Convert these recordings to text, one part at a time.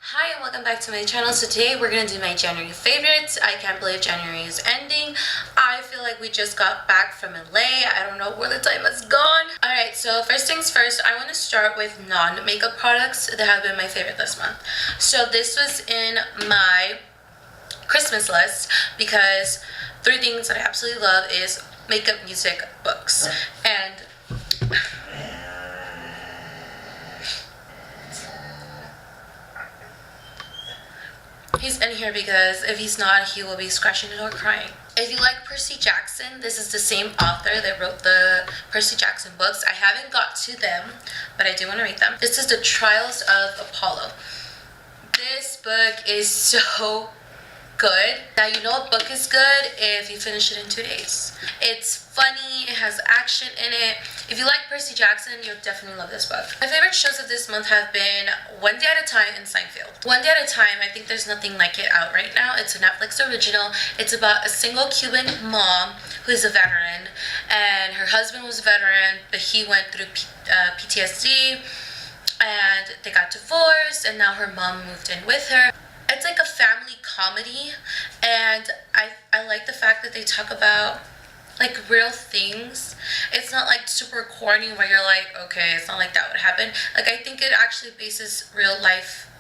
Hi and welcome back to my channel. So today we're going to do my January favorites. I can't believe January is ending. I feel like we just got back from LA. I don't know where the time has gone. Alright, so first things first, I want to start with non-makeup products that have been my favorite this month. So this was in my Christmas list because three things that I absolutely love is makeup, music, books. And he's in here because if he's not, he will be scratching it or crying. If you like Percy Jackson, this is the same author that wrote the Percy Jackson books. I haven't got to them, but I do want to read them. This is The Trials of Apollo. This book is so good. Now you know a book is good if you finish it in 2 days. It's funny, it has action in it. If you like Percy Jackson, you'll definitely love this book. My favorite shows of this month have been One Day at a Time and Seinfeld. One Day at a Time, I think there's nothing like it out right now. It's a Netflix original. It's about a single Cuban mom who is a veteran, and her husband was a veteran, but he went through PTSD, and they got divorced, and now her mom moved in with her. It's like a family comedy, and I like the fact that they talk about like real things. It's not like super corny where you're like, okay, it's not like that would happen. Like, I think it actually bases real life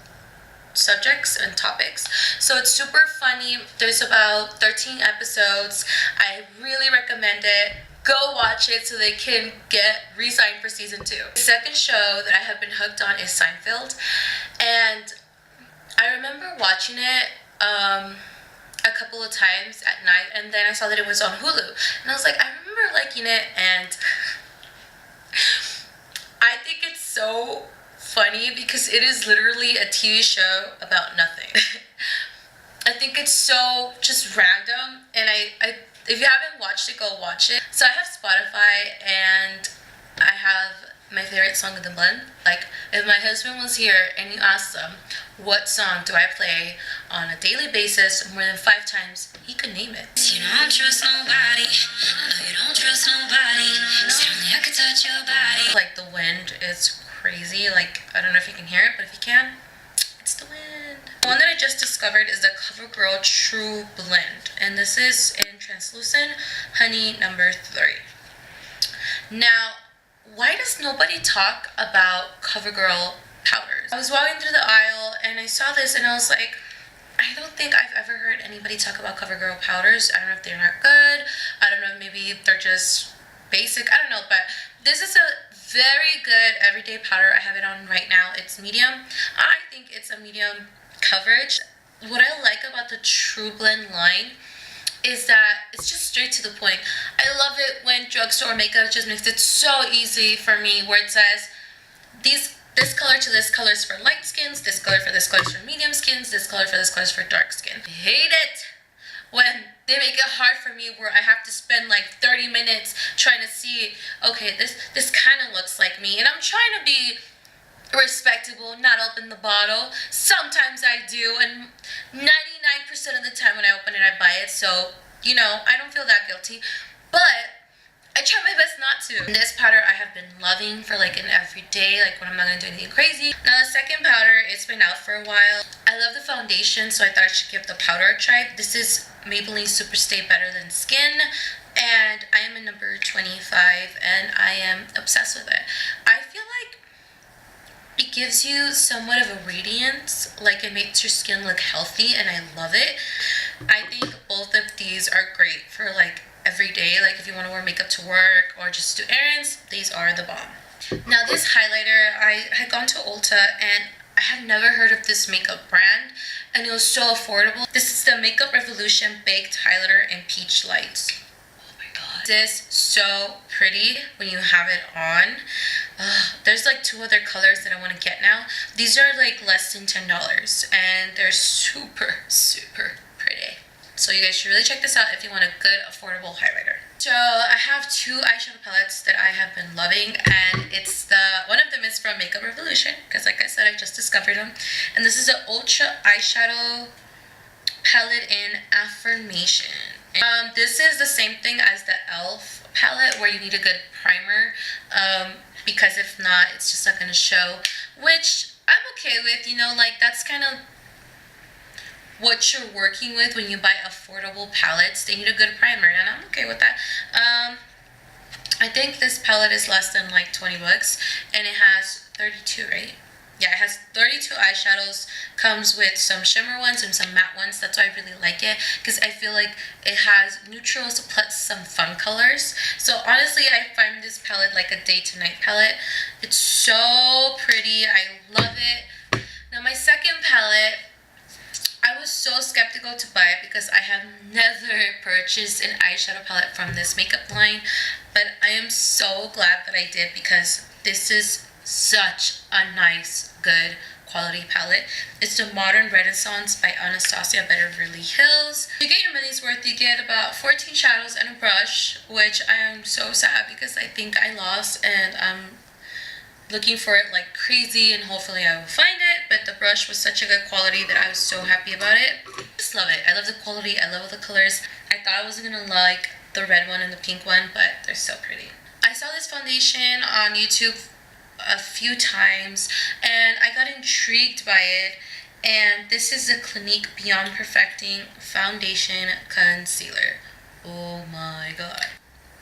subjects and topics. So it's super funny. There's about 13 episodes. I really recommend it. Go watch it so they can get re-signed for season 2. The second show that I have been hooked on is Seinfeld, and I remember watching it a couple of times at night, and then I saw that it was on Hulu, and I was like, I remember liking it, and I think it's so funny because it is literally a TV show about nothing. I think it's so just random, and I if you haven't watched it, go watch it. So I have Spotify, and I have my favorite song of the month. Like, if my husband was here and you asked him what song do I play on a daily basis more than 5 times, he could name it. You don't trust nobody. No, you don't trust nobody. Certainly I could touch your body. Like, the wind is crazy. Like, I don't know if you can hear it, but if you can, it's the wind. The one that I just discovered is the CoverGirl True Blend, and this is in Translucent Honey number 3. Now, why does nobody talk about CoverGirl powders? I was walking through the aisle and I saw this and I was like, I don't think I've ever heard anybody talk about CoverGirl powders. I don't know if they're not good. I don't know, maybe they're just basic. I don't know, but this is a very good everyday powder. I have it on right now. It's medium. I think it's a medium coverage. What I like about the True Blend line is that it's just straight to the point. I love it when drugstore makeup just makes it so easy for me, where it says this color to this color is for light skins, this color for this color is for medium skins, this color for this color is for dark skin. I hate it when they make it hard for me where I have to spend like 30 minutes trying to see, okay, this kind of looks like me, and I'm trying to be respectable, not open the bottle. Sometimes I do, and 99% of the time when I open it, I buy it. So, you know, I don't feel that guilty, but I try my best not to. And this powder I have been loving for like an everyday, like when I'm not gonna do anything crazy. Now the second powder, it's been out for a while. I love the foundation, so I thought I should give the powder a try. This is Maybelline Superstay Better Than Skin, and I am a number 25, and I am obsessed with it. I feel like it gives you somewhat of a radiance, like it makes your skin look healthy, and I love it. I think both of these are great for like every day, like if you want to wear makeup to work or just do errands, these are the bomb. Now this highlighter, I had gone to Ulta and I had never heard of this makeup brand, and it was so affordable. This is the Makeup Revolution Baked Highlighter in Peach Lights. This so pretty when you have it on. There's like 2 other colors that I want to get now. These are like less than $10, and they're super pretty. So you guys should really check this out if you want a good affordable highlighter. So I have 2 eyeshadow palettes that I have been loving, and one of them is from Makeup Revolution, because like I said, I just discovered them. And this is an Ultra eyeshadow palette in Affirmation. This is the same thing as the e.l.f. palette, where you need a good primer, because if not, it's just not going to show, which I'm okay with, like that's kind of what you're working with when you buy affordable palettes. They need a good primer, and I'm okay with that. I think this palette is less than like 20 bucks, and it has 32, right? Yeah, it has 32 eyeshadows, comes with some shimmer ones and some matte ones. That's why I really like it, because I feel like it has neutrals plus some fun colors. So honestly, I find this palette like a day to night palette. It's so pretty. I love it. Now my second palette, I was so skeptical to buy it because I have never purchased an eyeshadow palette from this makeup line, but I am so glad that I did, because this is such a nice, good quality palette. It's the Modern Renaissance by Anastasia Beverly Hills. You get your money's worth. You get about 14 shadows and a brush, which I am so sad because I think I lost, and I'm looking for it like crazy, and hopefully I will find it. But the brush was such a good quality that I was so happy about it. I just love it. I love the quality. I love the colors. I thought I wasn't gonna like the red one and the pink one, but they're so pretty. I saw this foundation on YouTube a few times and I got intrigued by it, and this is the Clinique Beyond Perfecting Foundation Concealer. Oh my god,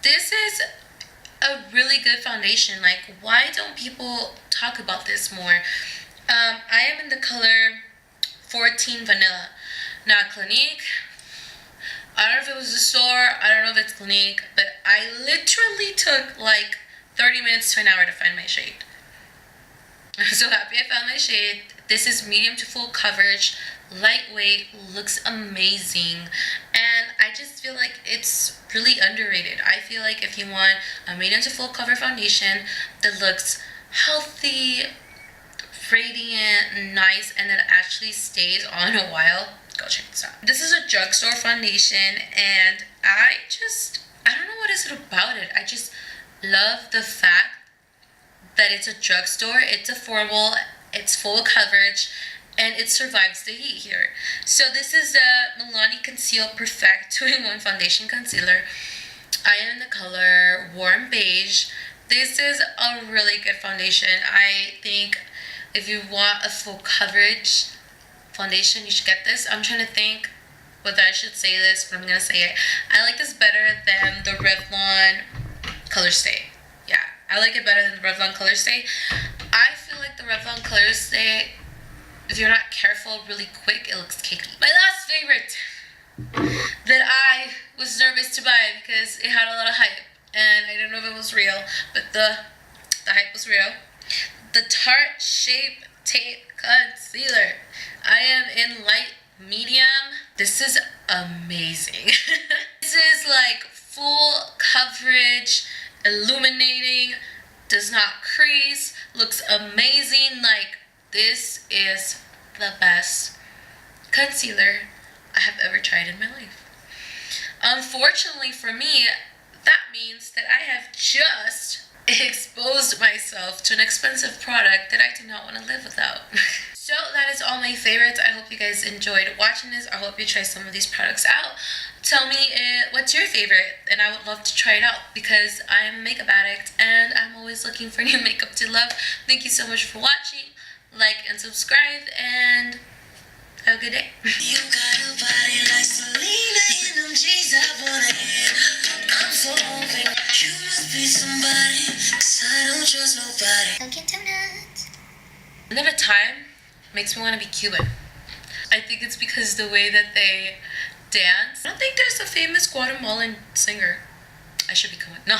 this is a really good foundation. Like, why don't people talk about this more? I am in the color 14 Vanilla. Now Clinique, I don't know if it was the store, I don't know if it's Clinique, but I literally took like 30 minutes to an hour to find my shade. I'm so happy I found my shade. This is medium to full coverage, lightweight, looks amazing, and I just feel like it's really underrated. I feel like if you want a medium to full cover foundation that looks healthy, radiant, nice, and that actually stays on a while, go check this out. This is a drugstore foundation, and I don't know what is it about it. I just love the fact that it's a drugstore, it's affordable, it's full coverage, and it survives the heat here. So this is the Milani Conceal Perfect 2-in-1 Foundation Concealer. I am in the color Warm Beige. This is a really good foundation. I think if you want a full coverage foundation, you should get this. I'm trying to think whether I should say this, but I'm gonna say it. I like this better than the Revlon Color Stay. Yeah, I like it better than the Revlon Color Stay. I feel like the Revlon Color Stay, if you're not careful, really quick, it looks cakey. My last favorite that I was nervous to buy because it had a lot of hype, and I don't know if it was real, but the hype was real. The Tarte Shape Tape Concealer. I am in light medium. This is amazing. This is like full coverage, illuminating, does not crease, looks amazing. Like, this is the best concealer I have ever tried in my life. Unfortunately for me, that means that I have just exposed myself to an expensive product that I do not want to live without. So that is all my favorites. I hope you guys enjoyed watching this. I hope you try some of these products out. Tell me what's your favorite, and I would love to try it out because I'm a makeup addict and I'm always looking for new makeup to love. Thank you so much for watching. Like and subscribe, and have a good day. You got a body like Selena in them G's I wanna hit. I'm so open. You must be somebody, 'cause I don't trust nobody. Don't get too nuts. Another time makes me want to be Cuban. I think it's because the way that they dance. I don't think there's a famous Guatemalan singer. I should be Cuban. No.